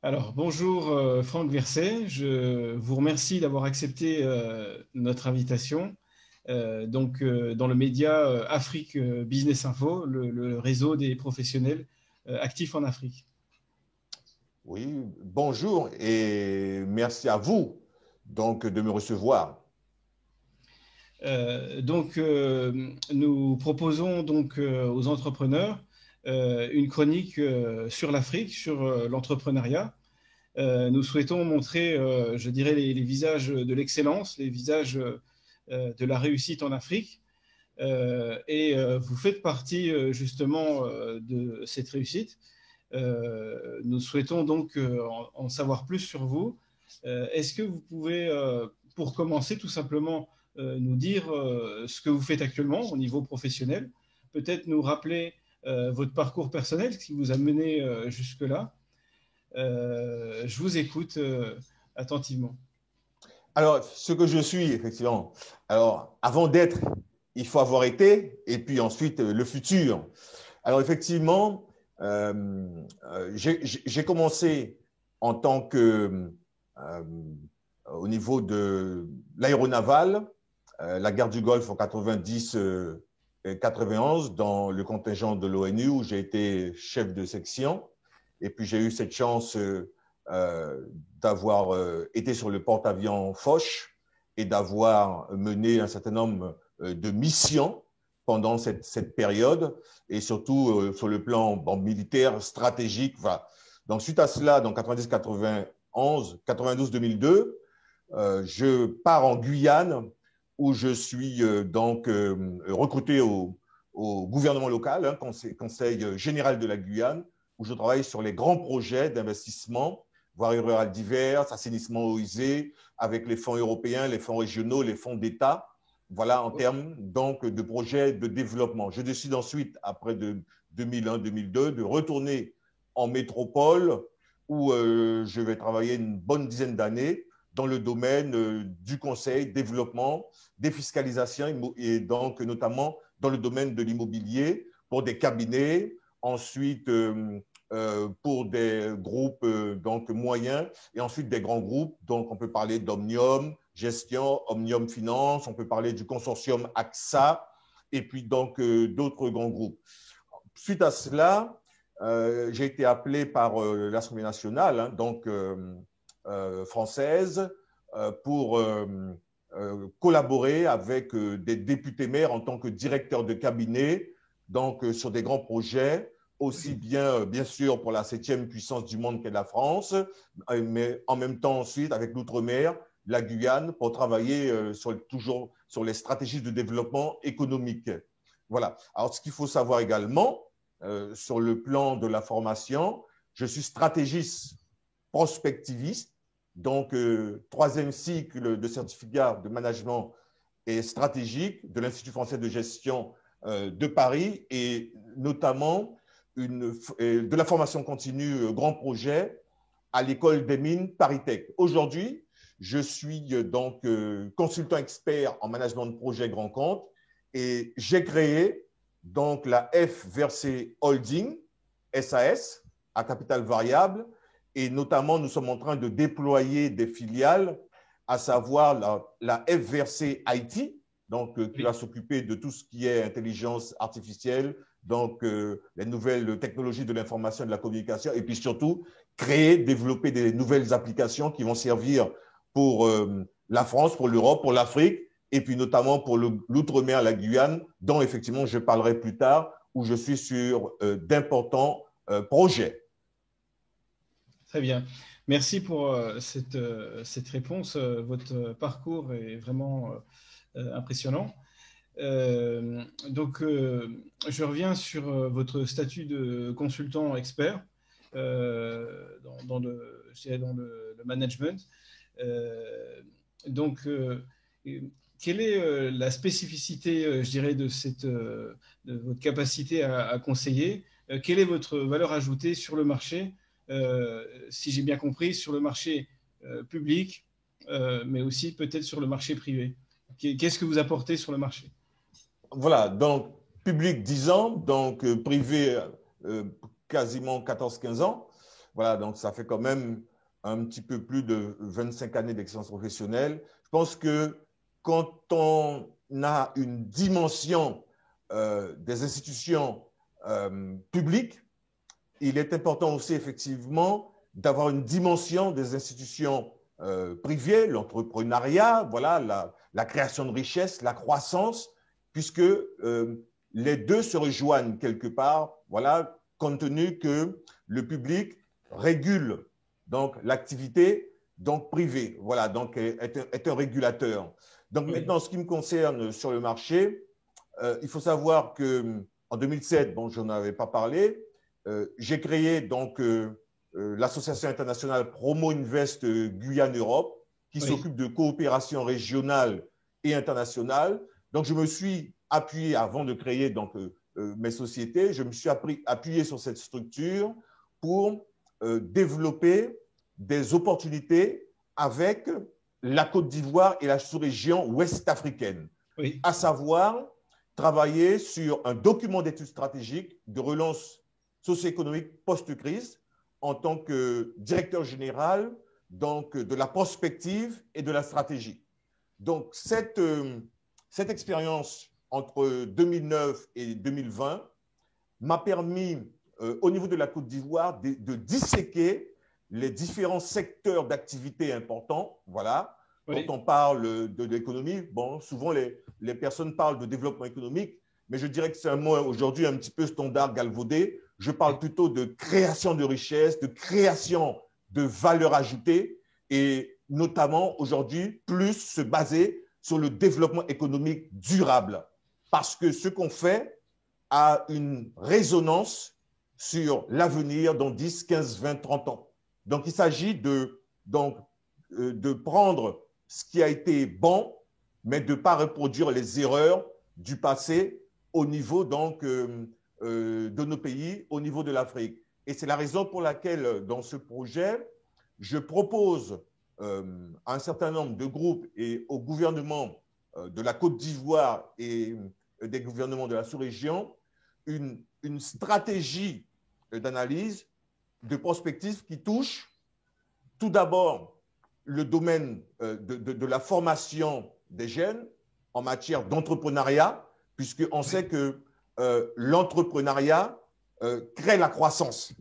Alors, bonjour Franck Verset, je vous remercie d'avoir accepté notre invitation dans le média Afrique Business Info, le réseau des professionnels actifs en Afrique. Oui, bonjour et merci à vous donc de me recevoir. Nous proposons aux entrepreneurs une chronique sur l'Afrique, sur l'entrepreneuriat. Nous souhaitons montrer, je dirais, les visages de l'excellence, les visages de la réussite en Afrique. Vous faites partie justement de cette réussite. Nous souhaitons donc en savoir plus sur vous. Est-ce que vous pouvez, pour commencer, tout simplement nous dire ce que vous faites actuellement au niveau professionnel, peut-être nous rappeler votre parcours personnel, ce qui vous a mené jusque-là. Je vous écoute attentivement. Alors, ce que je suis, effectivement, alors avant d'être, il faut avoir été, et puis ensuite le futur. Alors, effectivement, j'ai commencé en tant que, au niveau de l'aéronaval, la guerre du Golfe en 90-91, dans le contingent de l'ONU, où j'ai été chef de section. Et puis, j'ai eu cette chance d'avoir été sur le porte-avions Foch et d'avoir mené un certain nombre de missions pendant cette période, et surtout sur le plan militaire, stratégique. Voilà. Donc, suite à cela, dans 90-91, 92-2002, je pars en Guyane, où je suis recruté au gouvernement local, hein, conseil général de la Guyane, où je travaille sur les grands projets d'investissement, voirie rurale diverses, assainissement eau usée, avec les fonds européens, les fonds régionaux, les fonds d'État. Voilà, en termes donc de projets de développement. Je décide ensuite, après 2001-2002, de retourner en métropole, où je vais travailler une bonne dizaine d'années dans le domaine du conseil, développement, défiscalisation, et donc notamment dans le domaine de l'immobilier pour des cabinets, ensuite pour des groupes donc moyens, et ensuite des grands groupes. Donc on peut parler d'Omnium Gestion, Omnium Finance, on peut parler du consortium AXA, et puis donc d'autres grands groupes. Suite à cela, j'ai été appelé par l'Assemblée nationale, hein, donc française, pour collaborer avec des députés maires en tant que directeur de cabinet, donc sur des grands projets, aussi bien, bien sûr, pour la 7e puissance du monde qu'est la France, mais en même temps ensuite avec l'outre-mer, la Guyane, pour travailler toujours sur les stratégies de développement économique. Voilà. Alors, ce qu'il faut savoir également, sur le plan de la formation, je suis stratégiste prospectiviste, donc 3e cycle de certificat de management et stratégique de l'Institut français de gestion de Paris, et notamment de la formation continue grand projet à l'école des mines ParisTech. Aujourd'hui, je suis donc consultant expert en management de projet grand compte, et j'ai créé donc la F Versé Holding SAS à capital variable, et notamment nous sommes en train de déployer des filiales, à savoir la F Versé IT, donc qui va s'occuper de tout ce qui est intelligence artificielle, donc les nouvelles technologies de l'information et de la communication, et puis surtout créer, développer des nouvelles applications qui vont servir pour la France, pour l'Europe, pour l'Afrique, et puis notamment pour l'outre-mer, la Guyane, dont effectivement je parlerai plus tard, où je suis sur d'importants projets. Très bien. Merci pour cette réponse. Votre parcours est vraiment impressionnant. Je reviens sur votre statut de consultant expert dans le management. quelle est la spécificité, je dirais, de votre capacité à conseiller? Quelle est votre valeur ajoutée sur le marché, si j'ai bien compris, sur le marché public, mais aussi peut-être sur le marché privé? Qu'est-ce que vous apportez sur le marché? Voilà, donc public 10 ans, donc privé euh, quasiment 14-15 ans. Voilà, donc ça fait quand même un petit peu plus de 25 années d'expérience professionnelle. Je pense que quand on a une dimension des institutions publiques, il est important aussi effectivement d'avoir une dimension des institutions privées, l'entrepreneuriat, voilà, la création de richesses, la croissance, puisque les deux se rejoignent quelque part, voilà, compte tenu que le public régule donc l'activité donc privée, voilà, donc est un régulateur. Donc Oui, maintenant, ce qui me concerne sur le marché, il faut savoir que en 2007, bon, je n'en avais pas parlé, j'ai créé donc l'association internationale Promo Invest Guyane Europe, qui oui, s'occupe de coopération régionale et internationale. Donc, je me suis appuyé, avant de créer donc, mes sociétés, je me suis appuyé sur cette structure pour développer des opportunités avec la Côte d'Ivoire et la sous-région ouest africaine, oui, à savoir travailler sur un document d'études stratégiques de relance socio-économique post-crise en tant que directeur général donc, de la prospective et de la stratégie. Donc, cette expérience entre 2009 et 2020 m'a permis, au niveau de la Côte d'Ivoire, de disséquer les différents secteurs d'activité importants. Voilà. Quand oui, on parle de l'économie, bon, souvent les personnes parlent de développement économique, mais je dirais que c'est un mot aujourd'hui un petit peu standard, galvaudé. Je parle oui, plutôt de création de richesse, de création de valeur ajoutée, et notamment aujourd'hui, plus se baser sur le développement économique durable. Parce que ce qu'on fait a une résonance sur l'avenir dans 10, 15, 20, 30 ans. Donc, il s'agit de prendre ce qui a été bon, mais de ne pas reproduire les erreurs du passé au niveau donc, de nos pays, au niveau de l'Afrique. Et c'est la raison pour laquelle, dans ce projet, je propose à un certain nombre de groupes et au gouvernement de la Côte d'Ivoire et des gouvernements de la sous-région une stratégie d'analyse, de prospective qui touche tout d'abord le domaine de la formation des jeunes en matière d'entrepreneuriat, puisqu'on sait que l'entrepreneuriat crée la croissance.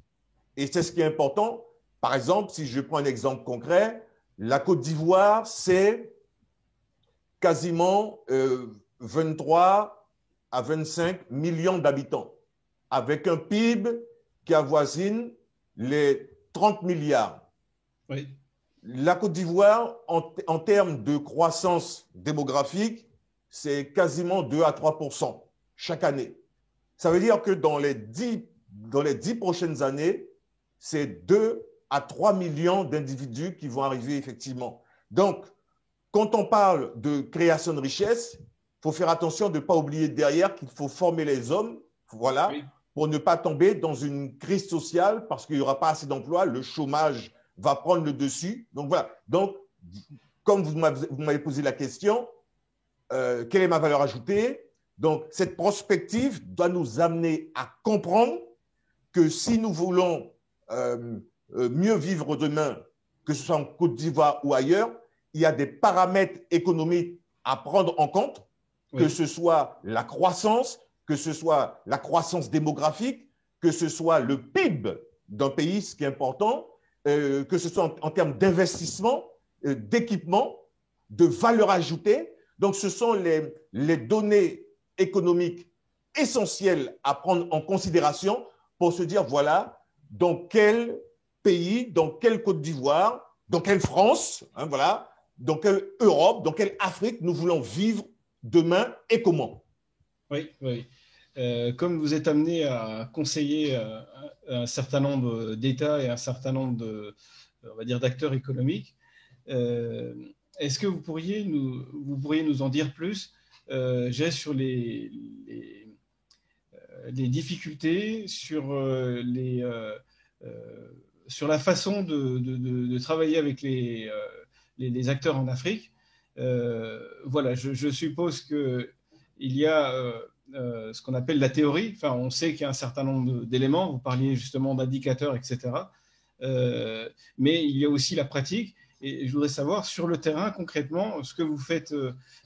Et c'est ce qui est important. Par exemple, si je prends un exemple concret, la Côte d'Ivoire, c'est quasiment 23 à 25 millions d'habitants, avec un PIB qui avoisine les 30 milliards. oui, La Côte d'Ivoire, en termes de croissance démographique, c'est quasiment 2 à 3% chaque année. Ça veut dire que dans les 10 prochaines années, c'est 2 à 3 millions d'individus qui vont arriver effectivement. Donc, quand on parle de création de richesse, il faut faire attention de ne pas oublier derrière qu'il faut former les hommes, voilà, oui, pour ne pas tomber dans une crise sociale parce qu'il n'y aura pas assez d'emplois, le chômage va prendre le dessus. Donc voilà. Donc, comme vous m'avez posé la question, quelle est ma valeur ajoutée? Donc, cette prospective doit nous amener à comprendre que si nous voulons mieux vivre demain, que ce soit en Côte d'Ivoire ou ailleurs, il y a des paramètres économiques à prendre en compte, que oui, ce soit la croissance, que ce soit la croissance démographique, que ce soit le PIB d'un pays, ce qui est important, que ce soit en termes d'investissement, d'équipement, de valeur ajoutée. Donc, ce sont les données économiques essentielles à prendre en considération pour se dire, voilà, dans quel pays, dans quelle Côte d'Ivoire, dans quelle France, hein, voilà, dans quelle Europe, dans quelle Afrique nous voulons vivre demain et comment. oui, oui. Comme vous êtes amené à conseiller un certain nombre d'États et un certain nombre on va dire, d'acteurs économiques, euh, est-ce que vous pourriez nous en dire plus sur les difficultés, sur la façon de travailler avec les acteurs en Afrique. Voilà, je suppose qu'il y a ce qu'on appelle la théorie. Enfin, on sait qu'il y a un certain nombre d'éléments. Vous parliez justement d'indicateurs, etc. Mais il y a aussi la pratique. Et je voudrais savoir, sur le terrain, concrètement, ce que vous faites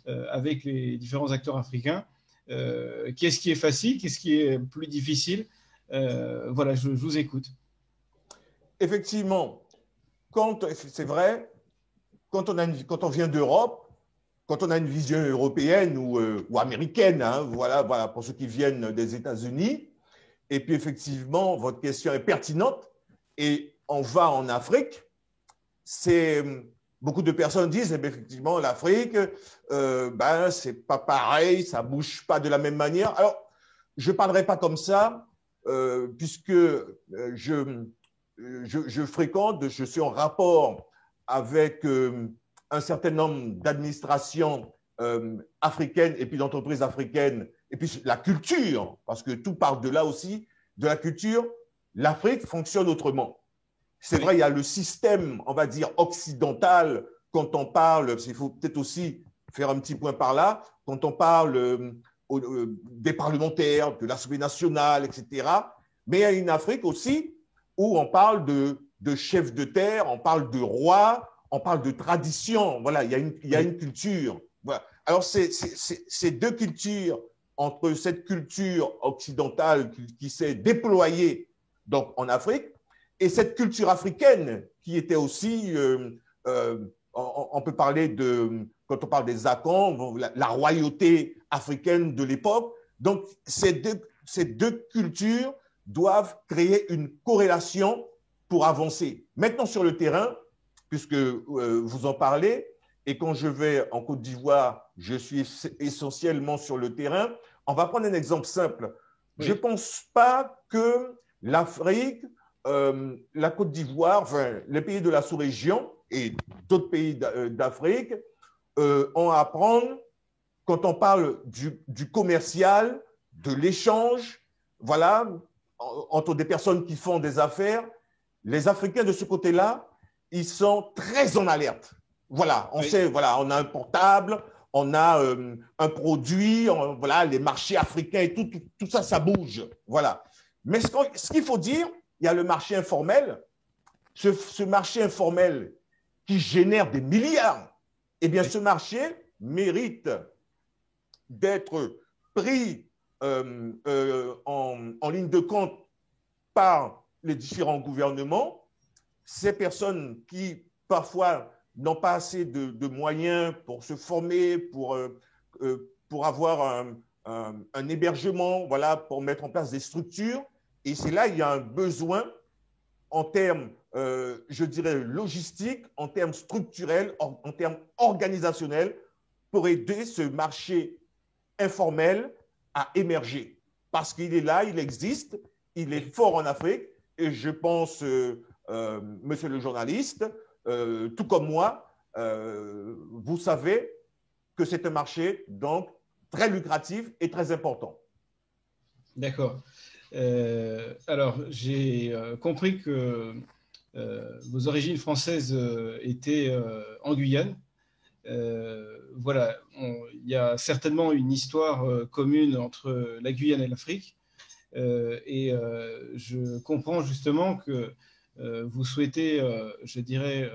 avec les différents acteurs africains. Qu'est-ce qui est facile, qu'est-ce qui est plus difficile? Voilà, je vous écoute. Effectivement, c'est vrai, quand on vient d'Europe, quand on a une vision européenne ou américaine, hein, voilà, pour ceux qui viennent des États-Unis, et puis effectivement, votre question est pertinente, et on va en Afrique, beaucoup de personnes disent, eh bien, effectivement, l'Afrique, c'est pas pareil, ça bouge pas de la même manière. Alors, je parlerai pas comme ça, puisque je fréquente, je suis en rapport avec un certain nombre d'administrations africaines et puis d'entreprises africaines, et puis la culture, parce que tout part de là aussi, de la culture. L'Afrique fonctionne autrement. C'est vrai, il y a le système, on va dire, occidental, quand on parle, il faut peut-être aussi faire un petit point par là, quand on parle des parlementaires, de l'Assemblée nationale, etc. Mais il y a une Afrique aussi où on parle de chefs de terre, on parle de rois, on parle de tradition. Voilà, il y a une culture. Voilà. Alors, ces deux cultures, entre cette culture occidentale qui s'est déployée donc, en Afrique, et cette culture africaine qui était aussi, on peut parler quand on parle des Akans, la royauté africaine de l'époque. Donc, ces deux cultures doivent créer une corrélation pour avancer. Maintenant, sur le terrain, puisque vous en parlez, et quand je vais en Côte d'Ivoire, je suis essentiellement sur le terrain. On va prendre un exemple simple. Oui. Je ne pense pas que l'Afrique, la Côte d'Ivoire, enfin, les pays de la sous-région et d'autres pays d'Afrique ont à apprendre quand on parle du commercial, de l'échange, voilà, entre des personnes qui font des affaires. Les Africains de ce côté-là, ils sont très en alerte. Voilà, on sait, voilà, on a un portable, on a un produit, voilà, les marchés africains et tout ça, ça bouge. Voilà. Mais ce qu'il faut dire, il y a le marché informel. Ce marché informel qui génère des milliards, eh bien, ce marché mérite d'être pris en ligne de compte par les différents gouvernements. Ces personnes qui, parfois, n'ont pas assez de moyens pour se former, pour avoir un hébergement, voilà, pour mettre en place des structures. Et c'est là, il y a un besoin en termes, je dirais, logistiques, en termes structurels, en termes organisationnels, pour aider ce marché informel à émerger. Parce qu'il est là, il existe, il est fort en Afrique, et je pense, monsieur le journaliste, tout comme moi, vous savez que c'est un marché donc très lucratif et très important. D'accord. Alors, j'ai compris que vos origines françaises étaient en Guyane. Voilà, il y a certainement une histoire commune entre la Guyane et l'Afrique. Je comprends justement que vous souhaitez, je dirais,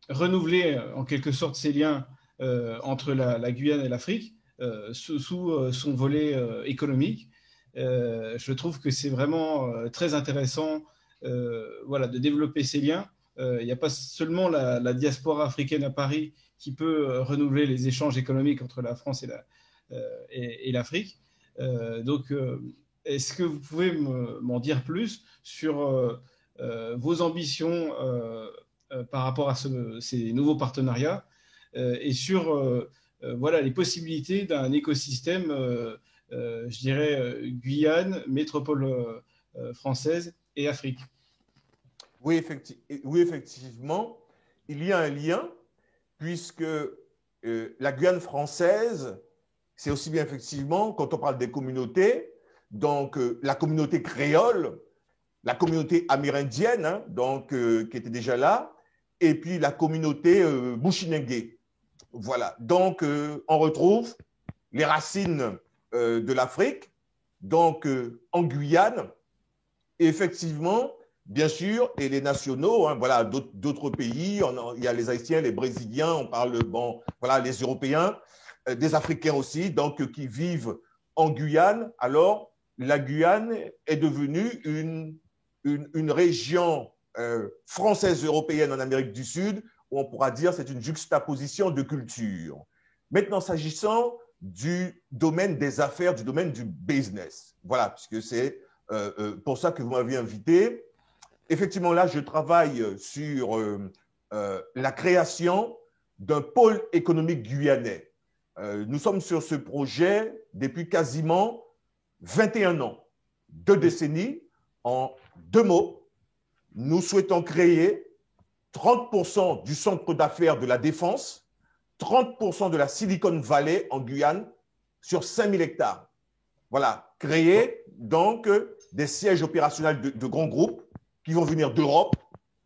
renouveler en quelque sorte ces liens entre la Guyane et l'Afrique sous son volet économique. Je trouve que c'est vraiment très intéressant voilà, de développer ces liens. Il n'y a pas seulement la diaspora africaine à Paris qui peut renouveler les échanges économiques entre la France et l'Afrique. Donc, est-ce que vous pouvez m'en dire plus sur vos ambitions par rapport à ces nouveaux partenariats et sur voilà, les possibilités d'un écosystème, je dirais, Guyane, métropole française et Afrique? Oui, effectivement. il y a un lien, puisque la Guyane française, c'est aussi bien effectivement, quand on parle des communautés, donc la communauté créole, la communauté amérindienne, hein, donc, qui était déjà là, et puis la communauté Bushinengue. Voilà, donc on retrouve les racines de l'Afrique, donc en Guyane, et effectivement, bien sûr, et les nationaux, hein, voilà, d'autres pays, il y a les Haïtiens, les Brésiliens, on parle, bon, voilà, les Européens, des Africains aussi, donc qui vivent en Guyane. Alors, la Guyane est devenue une région française européenne en Amérique du Sud, où on pourra dire c'est une juxtaposition de cultures. Maintenant, s'agissant du domaine des affaires, du domaine du business, voilà, puisque c'est pour ça que vous m'avez invité. Effectivement, là, je travaille sur la création d'un pôle économique guyanais. Nous sommes sur ce projet depuis quasiment 21 ans, 2 décennies. En 2 mots, nous souhaitons créer 30% du centre d'affaires de la Défense, 30% de la Silicon Valley en Guyane sur 5000 hectares. Voilà, créer donc des sièges opérationnels de grands groupes qui vont venir d'Europe,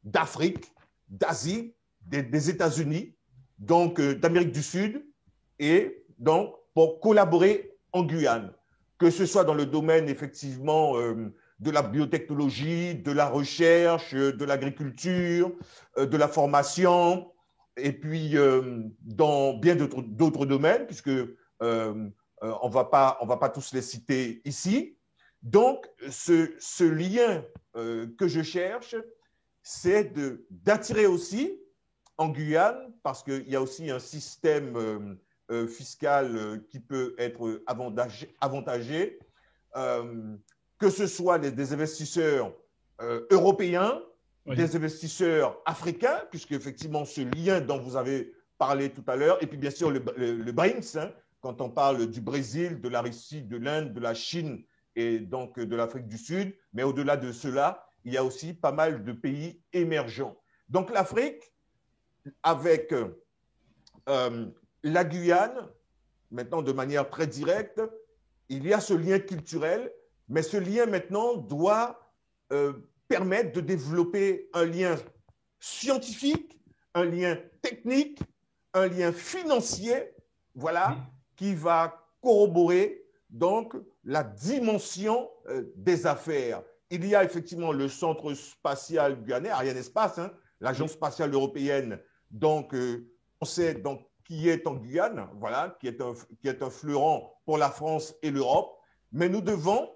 d'Afrique, d'Asie, des États-Unis, donc d'Amérique du Sud, et donc pour collaborer en Guyane, que ce soit dans le domaine effectivement de la biotechnologie, de la recherche, de l'agriculture, de la formation, et puis dans bien d'autres domaines, puisque on ne va pas tous les citer ici. Donc, ce lien que je cherche, c'est d'attirer aussi en Guyane, parce qu'il y a aussi un système fiscal qui peut être avantagé, que ce soit des investisseurs européens, oui, des investisseurs africains, puisque effectivement ce lien dont vous avez parlé tout à l'heure, et puis bien sûr le BRICS, hein, quand on parle du Brésil, de la Russie, de l'Inde, de la Chine et donc de l'Afrique du Sud, mais au-delà de cela, il y a aussi pas mal de pays émergents. Donc l'Afrique, avec la Guyane, maintenant de manière très directe, il y a ce lien culturel, mais ce lien maintenant doit permettre de développer un lien scientifique, un lien technique, un lien financier, voilà, qui va corroborer donc la dimension des affaires. Il y a effectivement le centre spatial guyanais, Arianespace, hein, l'agence spatiale européenne, donc on sait donc qui est en Guyane, voilà, qui est un fleuron pour la France et l'Europe, mais nous devons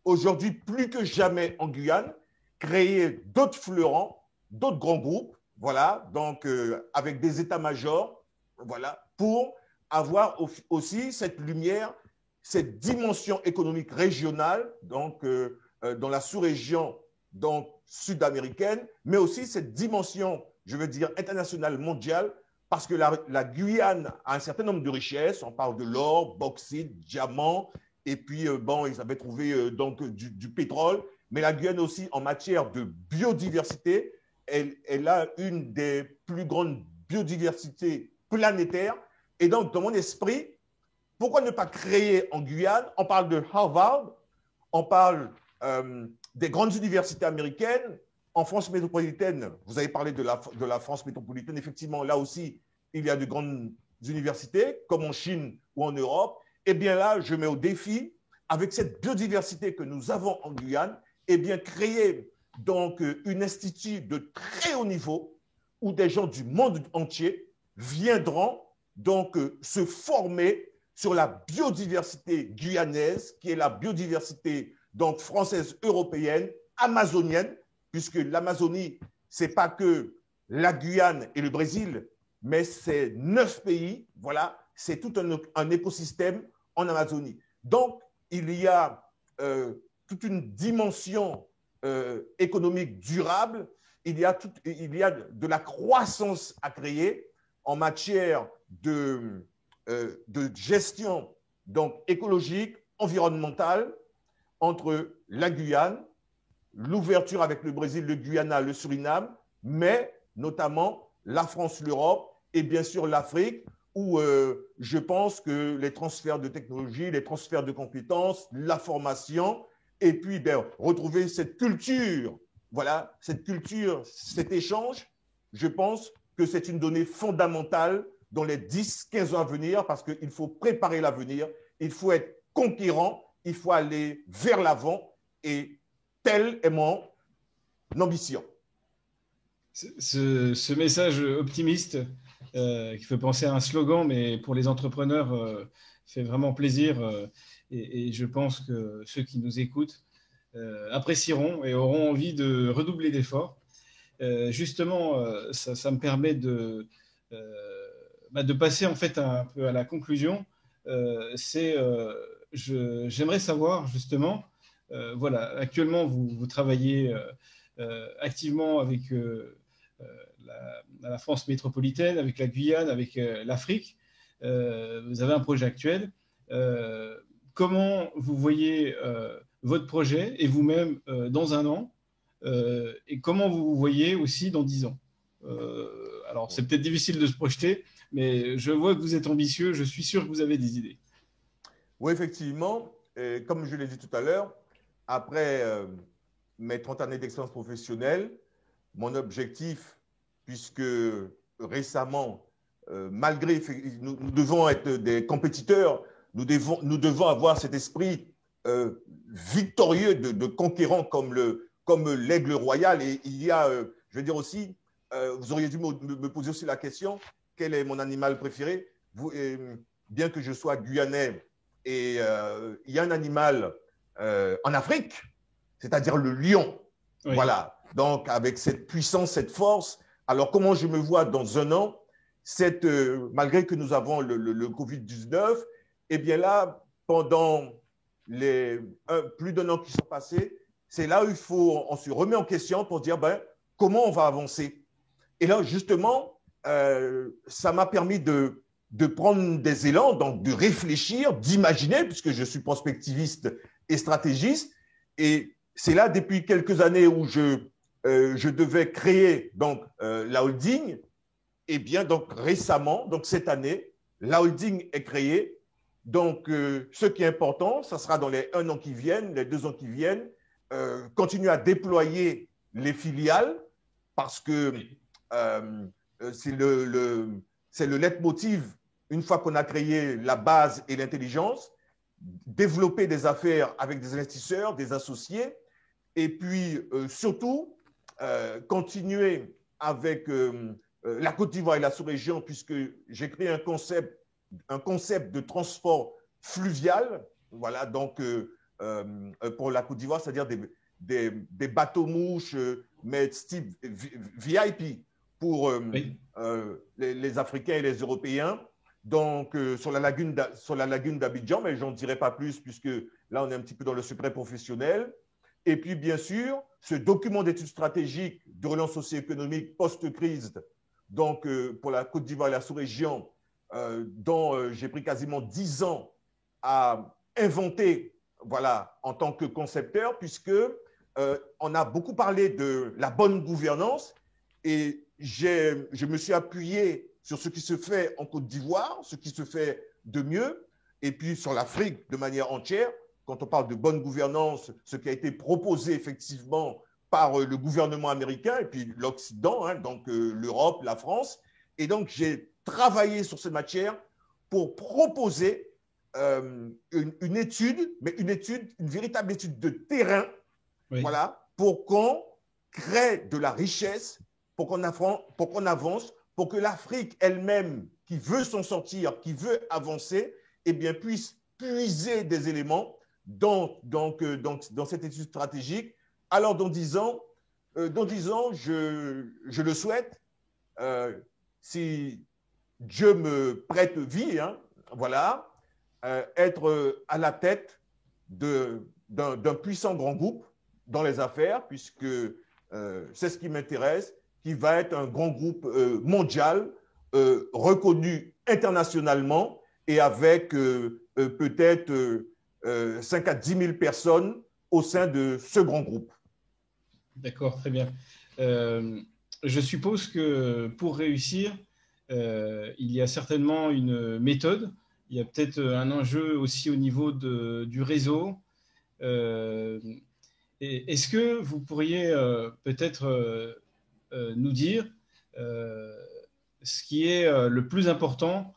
aujourd'hui plus que jamais en Guyane créer d'autres fleurons, d'autres grands groupes, voilà, donc avec des états-majors, voilà, pour avoir aussi cette lumière, cette dimension économique régionale, donc dans la sous-région donc sud-américaine, mais aussi cette dimension, je veux dire, internationale, mondiale, parce que la Guyane a un certain nombre de richesses. On parle de l'or, bauxite, diamant, et puis bon, ils avaient trouvé donc du pétrole. Mais la Guyane aussi, en matière de biodiversité, elle a une des plus grandes biodiversités planétaires. Et donc, dans mon esprit, pourquoi ne pas créer en Guyane? On parle de Harvard, on parle des grandes universités américaines. En France métropolitaine, vous avez parlé de la France métropolitaine. Effectivement, là aussi, il y a de grandes universités, comme en Chine ou en Europe. Eh bien là, je mets au défi, avec cette biodiversité que nous avons en Guyane, eh bien créer donc un institut de très haut niveau où des gens du monde entier viendront donc se former sur la biodiversité guyanaise, qui est la biodiversité donc française, européenne, amazonienne, puisque l'Amazonie, ce n'est pas que la Guyane et le Brésil, mais c'est 9 pays, voilà, c'est tout un écosystème en Amazonie. Donc, il y a toute une dimension économique durable, il y a de la croissance à créer en matière de gestion donc, écologique, environnementale, entre la Guyane, l'ouverture avec le Brésil, le Guyana, le Suriname, mais notamment la France, l'Europe et bien sûr l'Afrique, où je pense que les transferts de technologie, les transferts de compétences, la formation, et puis retrouver cette culture, voilà, cette culture, cet échange, je pense que c'est une donnée fondamentale dans les 10-15 ans à venir, parce qu'il faut préparer l'avenir, il faut être conquérant, il faut aller vers l'avant, et telle est mon ambition. Ce message optimiste qui fait penser à un slogan, mais pour les entrepreneurs, fait vraiment plaisir. Et je pense que ceux qui nous écoutent apprécieront et auront envie de redoubler d'efforts. Justement, ça me permet de passer en fait un peu à la conclusion. J'aimerais savoir justement, voilà, actuellement vous travaillez activement avec la France métropolitaine, avec la Guyane, avec l'Afrique. Vous avez un projet actuel. Comment vous voyez votre projet et vous-même dans un an et comment vous vous voyez aussi dans 10 ans? Alors, c'est peut-être difficile de se projeter, mais je vois que vous êtes ambitieux. Je suis sûr que vous avez des idées. Oui, effectivement, comme je l'ai dit tout à l'heure, après mes 30 années d'expérience professionnelle, mon objectif, puisque récemment, malgré, nous devons être des compétiteurs, nous devons avoir cet esprit victorieux de conquérant comme l'aigle royal. Et il y a, je veux dire aussi, vous auriez dû me poser aussi la question, quel est mon animal préféré? Bien que je sois guyanais, et il y a un animal en Afrique, c'est-à-dire le lion. Oui. Voilà. Donc, avec cette puissance, cette force, alors comment je me vois dans un an, malgré que nous avons le Covid-19, eh bien là, pendant plus d'un an qui sont passés, c'est là où on se remet en question pour dire comment on va avancer. Et là, justement, ça m'a permis de prendre des élans, donc de réfléchir, d'imaginer, puisque je suis prospectiviste et stratégiste. Et c'est là, depuis quelques années, où je devais créer donc, la holding. Et bien, donc récemment, donc cette année, la holding est créée. Donc, ce qui est important, ça sera dans les 1 an qui viennent, les 2 ans qui viennent, continuer à déployer les filiales, parce que c'est le leitmotiv, une fois qu'on a créé la base et l'intelligence, développer des affaires avec des investisseurs, des associés, et puis surtout continuer avec la Côte d'Ivoire et la sous-région, puisque j'ai créé un concept de transport fluvial, voilà, donc pour la Côte d'Ivoire, c'est-à-dire des bateaux-mouches, mais type VIP pour les Africains et les Européens. Donc, sur la lagune d'Abidjan, mais je n'en dirai pas plus, puisque là, on est un petit peu dans le secret professionnel. Et puis, bien sûr, ce document d'études stratégiques de relance socio-économique post-crise, donc pour la Côte d'Ivoire et la sous-région, dont j'ai pris quasiment 10 ans à inventer, voilà, en tant que concepteur, puisque on a beaucoup parlé de la bonne gouvernance, et je me suis appuyé sur ce qui se fait en Côte d'Ivoire, ce qui se fait de mieux, et puis sur l'Afrique de manière entière. Quand on parle de bonne gouvernance, ce qui a été proposé effectivement par le gouvernement américain et puis l'Occident, hein, donc l'Europe, la France. Et donc, j'ai travaillé sur cette matière pour proposer une étude, mais une véritable étude de terrain, oui, voilà, pour qu'on crée de la richesse, pour qu'on avance, pour que l'Afrique elle-même, qui veut s'en sortir, qui veut avancer, eh bien, puisse puiser des éléments dans cette étude stratégique. Alors, dans 10 ans, je le souhaite, si Dieu me prête vie, hein, voilà, être à la tête d'un puissant grand groupe dans les affaires, puisque c'est ce qui m'intéresse, qui va être un grand groupe mondial, reconnu internationalement et avec peut-être 5 à 10 000 personnes au sein de ce grand groupe. D'accord, très bien. je suppose que pour réussir, il y a certainement une méthode. Il y a peut-être un enjeu aussi au niveau du réseau. Euh, Est-ce que vous pourriez peut-être nous dire euh, ce qui est le plus important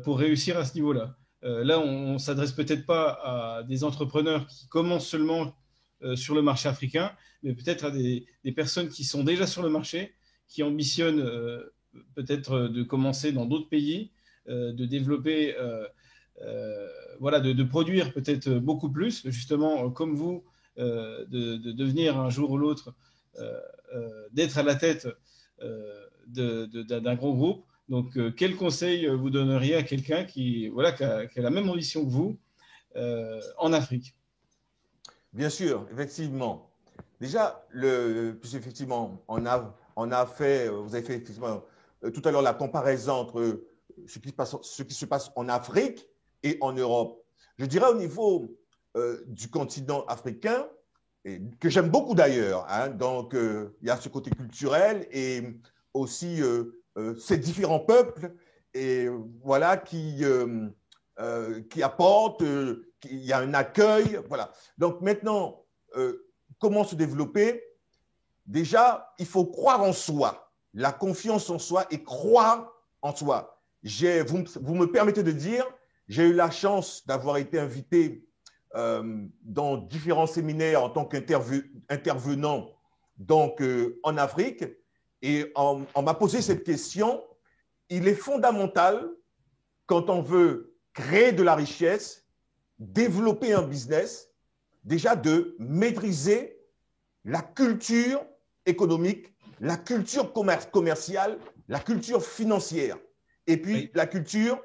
pour réussir à ce niveau-là? Là, on ne s'adresse peut-être pas à des entrepreneurs qui commencent seulement sur le marché africain, mais peut-être à des personnes qui sont déjà sur le marché, qui ambitionnent peut-être de commencer dans d'autres pays, de développer, voilà, de produire peut-être beaucoup plus, justement, comme vous, de devenir un jour ou l'autre, d'être à la tête d'un gros groupe. Donc, quel conseil vous donneriez à quelqu'un qui, voilà, qui a la même ambition que vous en Afrique? Bien sûr, effectivement. Déjà, puisque effectivement, on a fait, vous avez fait effectivement tout à l'heure la comparaison entre ce qui se passe en Afrique et en Europe. Je dirais au niveau du continent africain, et que j'aime beaucoup d'ailleurs, hein, donc il y a ce côté culturel et aussi ces différents peuples et voilà qui apportent, il y a un accueil, voilà. Donc maintenant, comment se développer? Déjà, il faut croire en soi, la confiance en soi et croire en soi. Vous me permettez de dire, j'ai eu la chance d'avoir été invité dans différents séminaires en tant qu'intervenant donc en Afrique et on m'a posé cette question. Il est fondamental quand on veut créer de la richesse, développer un business, déjà de maîtriser la culture économique, la culture commerciale, la culture financière, et puis Oui. la culture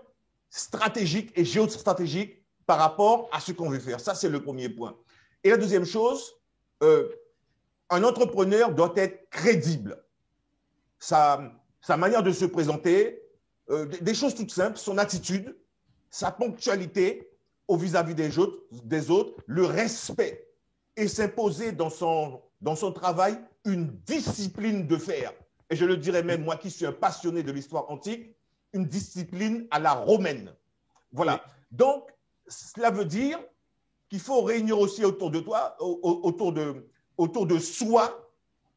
stratégique et géostratégique par rapport à ce qu'on veut faire. Ça, c'est le premier point. Et la deuxième chose, un entrepreneur doit être crédible. Sa manière de se présenter, des choses toutes simples, son attitude, sa ponctualité au vis-à-vis des autres, le respect et s'imposer dans son travail une discipline de fer. Et je le dirais même, moi qui suis un passionné de l'histoire antique, une discipline à la romaine. Voilà. Oui. Donc, cela veut dire qu'il faut réunir aussi autour de toi, autour de soi,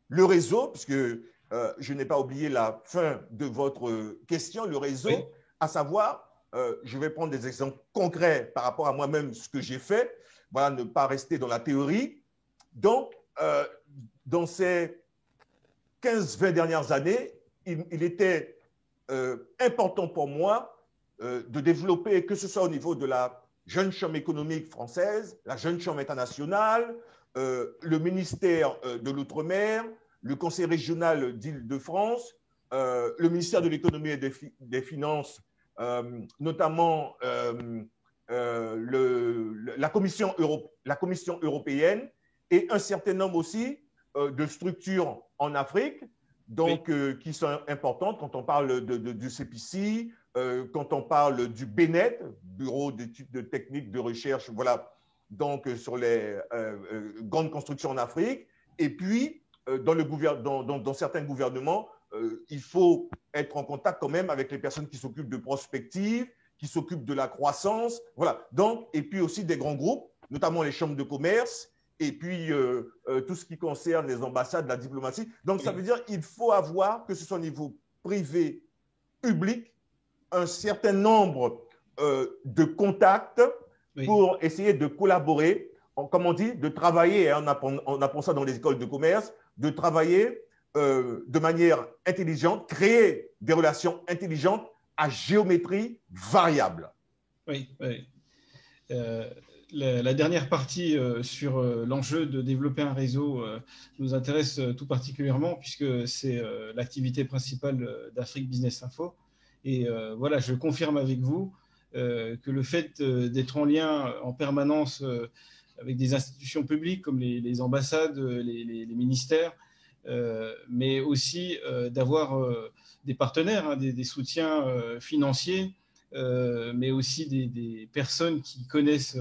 le réseau, puisque je n'ai pas oublié la fin de votre question, le réseau, Oui. à savoir, je vais prendre des exemples concrets par rapport à moi-même, ce que j'ai fait, voilà, ne pas rester dans la théorie. Donc, dans ces 15-20 dernières années, il était important pour moi de développer, que ce soit au niveau de la jeune chambre économique française, la jeune chambre internationale, le ministère de l'Outre-mer, le conseil régional d'Île-de-France, le ministère de l'économie et des finances, notamment la Commission européenne et un certain nombre aussi de structures en Afrique, donc Oui. qui sont importantes quand on parle du CPC, quand on parle du BNET, Bureau d'études de techniques de recherche, voilà, donc sur les grandes constructions en Afrique. Et puis, dans certains gouvernements, il faut être en contact quand même avec les personnes qui s'occupent de prospective, qui s'occupent de la croissance, voilà. Donc, et puis aussi des grands groupes, notamment les chambres de commerce, et puis tout ce qui concerne les ambassades, la diplomatie. Donc, ça veut Oui. dire qu'il faut avoir, que ce soit au niveau privé, public, un certain nombre de contacts Oui. pour essayer de collaborer, comme on dit, de travailler, hein, on apprend ça dans les écoles de commerce, de travailler de manière intelligente, créer des relations intelligentes à géométrie variable. Oui. Oui. Euh, la dernière partie sur l'enjeu de développer un réseau nous intéresse tout particulièrement puisque c'est l'activité principale d'Afrique Business Info. Et voilà, je confirme avec vous que le fait d'être en lien en permanence avec des institutions publiques comme les ambassades, les ministères, mais aussi d'avoir des partenaires, hein, des soutiens financiers, mais aussi des personnes qui connaissent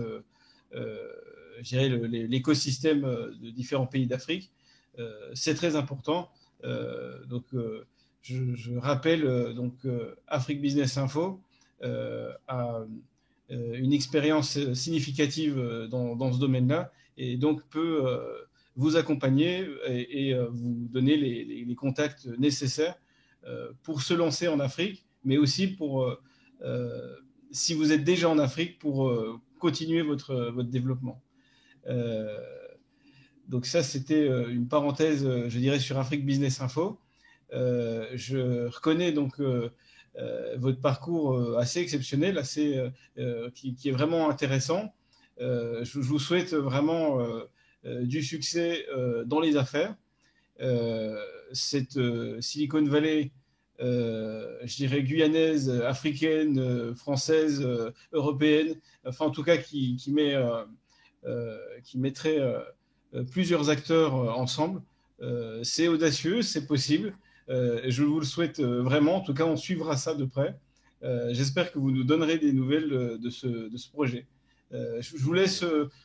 je dirais l'écosystème de différents pays d'Afrique. C'est très important Je rappelle Afrique Business Info a une expérience significative dans ce domaine-là et donc peut vous accompagner et vous donner les contacts nécessaires pour se lancer en Afrique, mais aussi pour, si vous êtes déjà en Afrique, pour continuer votre développement. Donc ça, c'était une parenthèse, je dirais, sur Afrique Business Info. Je reconnais donc votre parcours assez exceptionnel, qui est vraiment intéressant. Je vous souhaite vraiment du succès dans les affaires. Cette Silicon Valley, je dirais guyanaise, africaine, française, européenne, enfin en tout cas qui mettrait plusieurs acteurs ensemble. C'est audacieux, c'est possible. Je vous le souhaite vraiment. En tout cas, on suivra ça de près. J'espère que vous nous donnerez des nouvelles de ce projet. Je vous laisse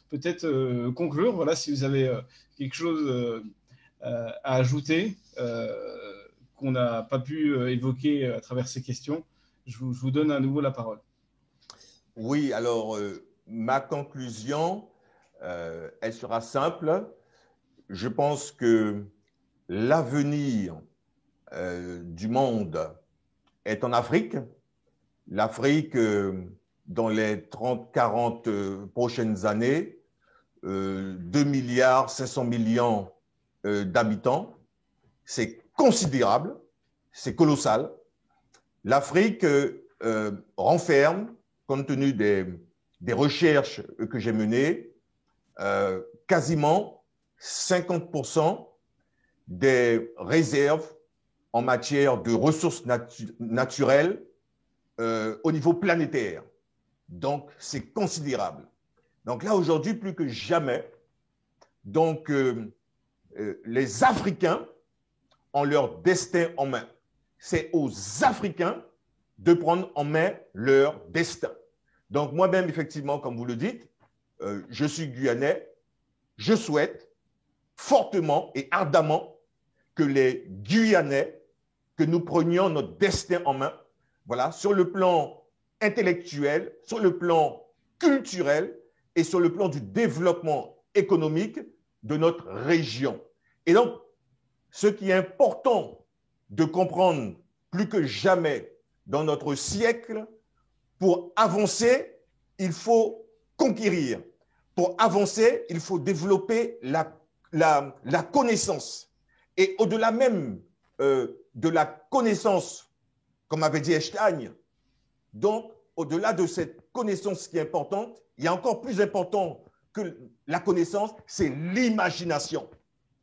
peut-être conclure. Voilà, si vous avez quelque chose à ajouter qu'on n'a pas pu évoquer à travers ces questions, je vous donne à nouveau la parole. Oui, alors ma conclusion, elle sera simple. Je pense que l'avenir du monde est en Afrique. L'Afrique, dans les 30-40 prochaines années, 2 milliards 500 millions d'habitants, c'est considérable, c'est colossal. L'Afrique renferme, compte tenu des recherches que j'ai menées, quasiment 50% des réserves en matière de ressources naturelles au niveau planétaire. Donc, c'est considérable. Donc là, aujourd'hui, plus que jamais, donc, les Africains ont leur destin en main. C'est aux Africains de prendre en main leur destin. Donc, moi-même, effectivement, comme vous le dites, je suis guyanais. Je souhaite fortement et ardemment que les Guyanais, que nous prenions notre destin en main, voilà, sur le plan intellectuel, sur le plan culturel et sur le plan du développement économique de notre région. Et donc, ce qui est important de comprendre plus que jamais dans notre siècle, pour avancer, il faut conquérir. Pour avancer, il faut développer la connaissance. Et au-delà même de la connaissance, comme avait dit Einstein, donc au-delà de cette connaissance qui est importante, il y a encore plus important que la connaissance, c'est l'imagination.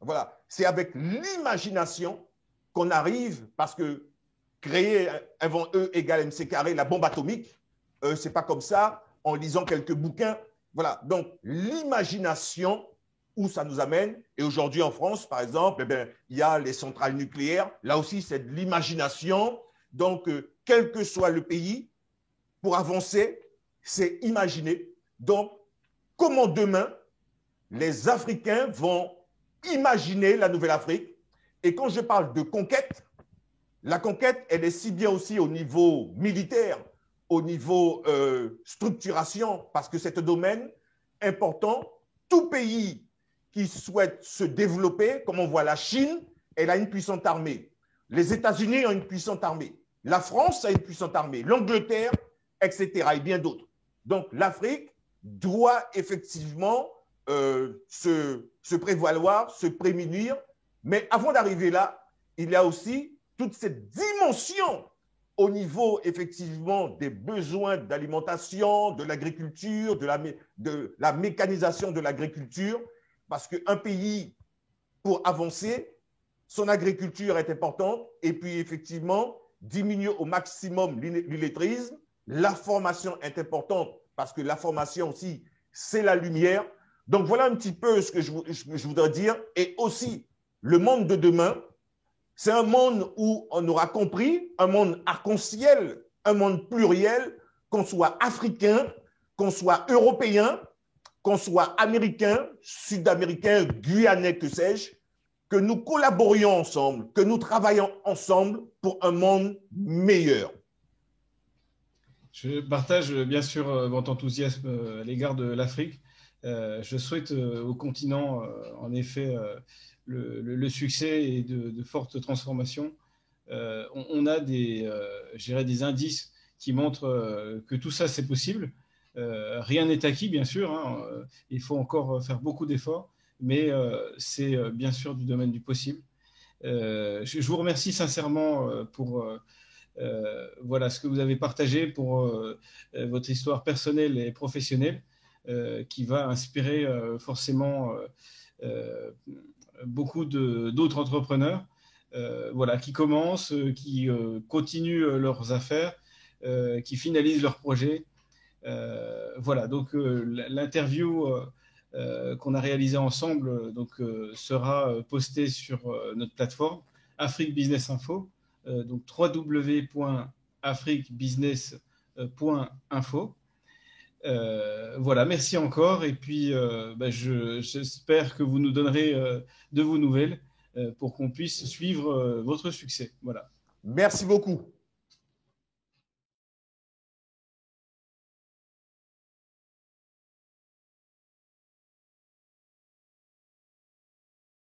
Voilà, c'est avec l'imagination qu'on arrive, parce que créer avant E égale mc carré, la bombe atomique, c'est pas comme ça, en lisant quelques bouquins. Voilà, donc l'imagination, où ça nous amène. Et aujourd'hui en France, par exemple, eh bien, il y a les centrales nucléaires. Là aussi, c'est de l'imagination. Donc, quel que soit le pays, pour avancer, c'est imaginer. Donc, comment demain, les Africains vont imaginer la Nouvelle-Afrique. Et quand je parle de conquête, la conquête, elle est si bien aussi au niveau militaire, au niveau structuration, parce que c'est un domaine important. Tout pays qui souhaite se développer, comme on voit la Chine, elle a une puissante armée. Les États-Unis ont une puissante armée. La France a une puissante armée. L'Angleterre, etc. et bien d'autres. Donc, l'Afrique doit effectivement se prévaloir, se prémunir. Mais avant d'arriver là, il y a aussi toute cette dimension au niveau effectivement des besoins d'alimentation, de l'agriculture, de la mécanisation de l'agriculture, parce qu'un pays, pour avancer, son agriculture est importante, et puis effectivement, diminuer au maximum l'illettrisme. La formation est importante, parce que la formation aussi, c'est la lumière. Donc voilà un petit peu ce que je voudrais dire. Et aussi, le monde de demain, c'est un monde où on aura compris, un monde arc-en-ciel, un monde pluriel, qu'on soit africain, qu'on soit européen, qu'on soit américain, sud-américain, guyanais, que sais-je, que nous collaborions ensemble, que nous travaillons ensemble pour un monde meilleur. Je partage bien sûr votre enthousiasme à l'égard de l'Afrique. Je souhaite au continent, en effet, le succès et de fortes transformations. On a des indices qui montrent que tout ça, c'est possible. Rien n'est acquis, bien sûr. Hein. Il faut encore faire beaucoup d'efforts, mais c'est bien sûr du domaine du possible. Je vous remercie sincèrement pour voilà ce que vous avez partagé, pour votre histoire personnelle et professionnelle, qui va inspirer forcément beaucoup d'autres entrepreneurs, voilà, qui commencent, qui continuent leurs affaires, qui finalisent leurs projets. Voilà, donc l'interview qu'on a réalisée ensemble sera postée sur notre plateforme Afrique Business Info, donc www.afriquebusiness.info. Voilà, merci encore. Et puis, j'espère que vous nous donnerez de vos nouvelles pour qu'on puisse suivre votre succès. Voilà. Merci beaucoup.